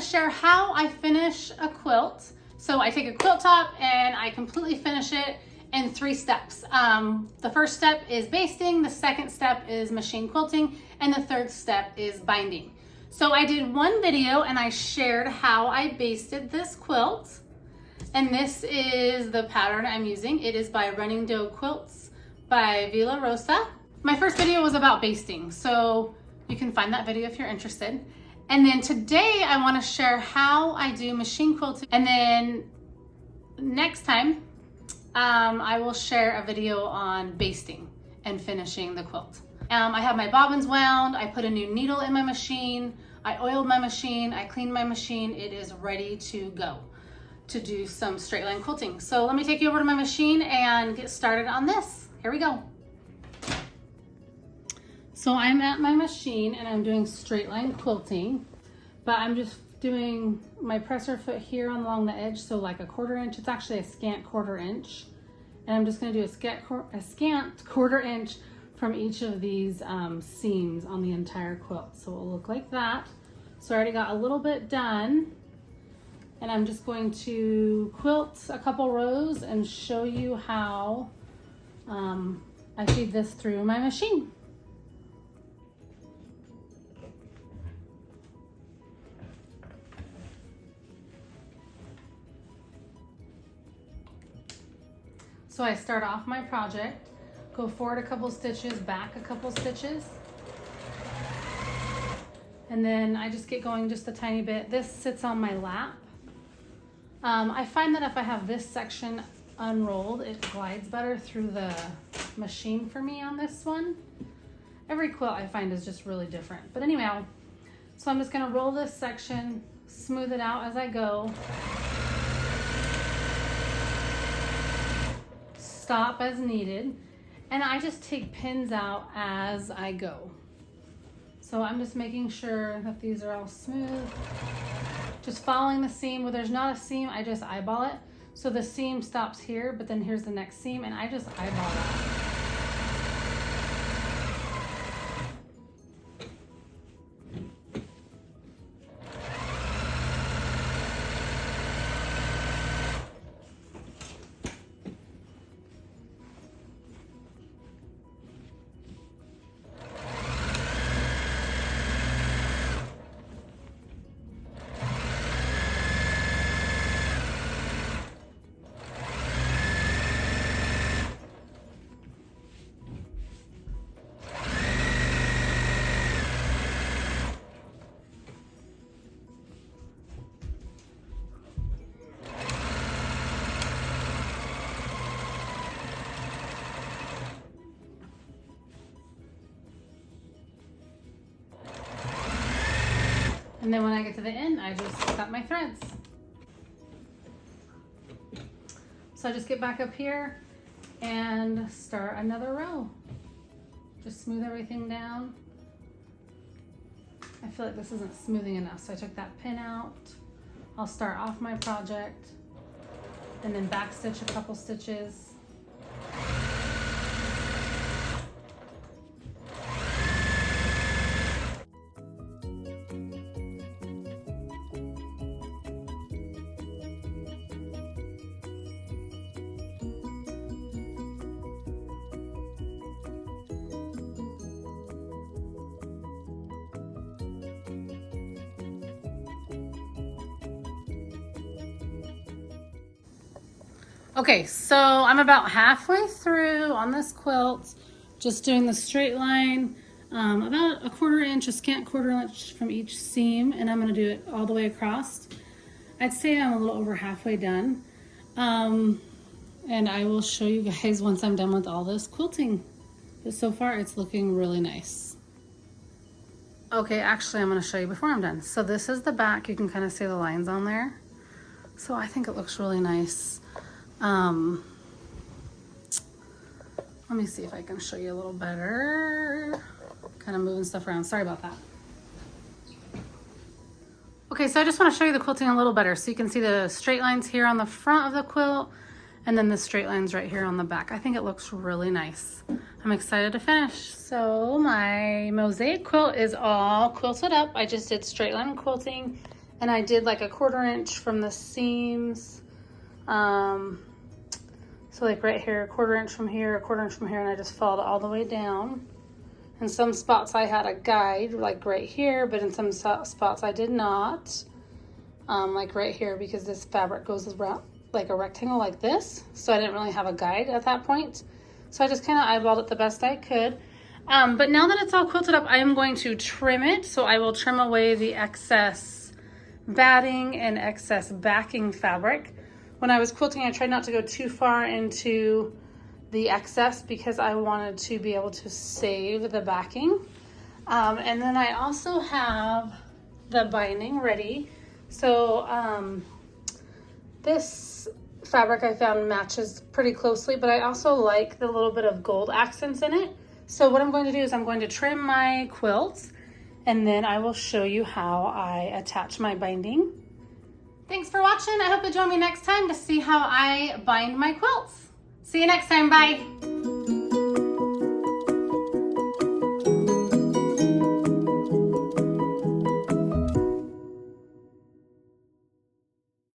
to share how I finish a quilt. So I take a quilt top and I completely finish it in 3 steps. The first step is basting, the second step is machine quilting, and the third step is binding. So I did one video and I shared how I basted this quilt. And this is the pattern I'm using. It is by Running Dough Quilts by Rosa. My first video was about basting, so you can find that video if you're interested. And then today I want to share how I do machine quilting. And then next time I will share a video on basting and finishing the quilt. I have my bobbins wound. I put a new needle in my machine. I oiled my machine. I cleaned my machine. It is ready to go to do some straight line quilting. So let me take you over to my machine and get started on this. Here we go. So I'm at my machine and I'm doing straight line quilting, but I'm just doing my presser foot here along the edge, so like a 1/4 inch. It's actually a scant 1/4 inch. And I'm just gonna do a scant 1/4 inch from each of these seams on the entire quilt. So it'll look like that. So I already got a little bit done. And I'm just going to quilt a couple rows and show you how I feed this through my machine. So I start off my project, go forward a couple stitches, back a couple stitches, and then I just get going just a tiny bit. This sits on my lap. I find that if I have this section unrolled, it glides better through the machine for me on this one. Every quilt I find is just really different. But anyhow, so I'm just gonna roll this section, smooth it out as I go. Stop as needed, and I just take pins out as I go. So I'm just making sure that these are all smooth. Just following the seam. Where there's not a seam, I just eyeball it. So the seam stops here, but then here's the next seam, and I just eyeball that. And then when I get to the end, I just cut my threads. So I just get back up here and start another row. Just smooth everything down. I feel like this isn't smoothing enough, so I took that pin out. I'll start off my project and then back stitch a couple stitches. Okay, so I'm about halfway through on this quilt, just doing the straight line, about a 1/4 inch, a scant 1/4 inch from each seam, and I'm gonna do it all the way across. I'd say I'm a little over halfway done, and I will show you guys once I'm done with all this quilting. But so far it's looking really nice. Okay, actually I'm gonna show you before I'm done. So this is the back, you can kind of see the lines on there. So I think it looks really nice. Let me see if I can show you a little better. Kind of moving stuff around, sorry about that. Okay, so I just want to show you the quilting a little better. So you can see the straight lines here on the front of the quilt, and then the straight lines right here on the back. I think it looks really nice. I'm excited to finish. So my mosaic quilt is all quilted up. I just did straight line quilting and I did like a 1/4 inch from the seams. So like right here, 1/4 inch from here, 1/4 inch from here, and I just followed all the way down. In some spots I had a guide, like right here, but in some spots I did not. Like right here, because this fabric goes around like a rectangle like this. So I didn't really have a guide at that point. So I just kind of eyeballed it the best I could. But now that it's all quilted up, I am going to trim it. So I will trim away the excess batting and excess backing fabric. When I was quilting, I tried not to go too far into the excess because I wanted to be able to save the backing. And then I also have the binding ready. So this fabric I found matches pretty closely, but I also like the little bit of gold accents in it. So what I'm going to do is I'm going to trim my quilts, and then I will show you how I attach my binding. Thanks for watching. I hope you'll join me next time to see how I bind my quilts. See you next time. Bye.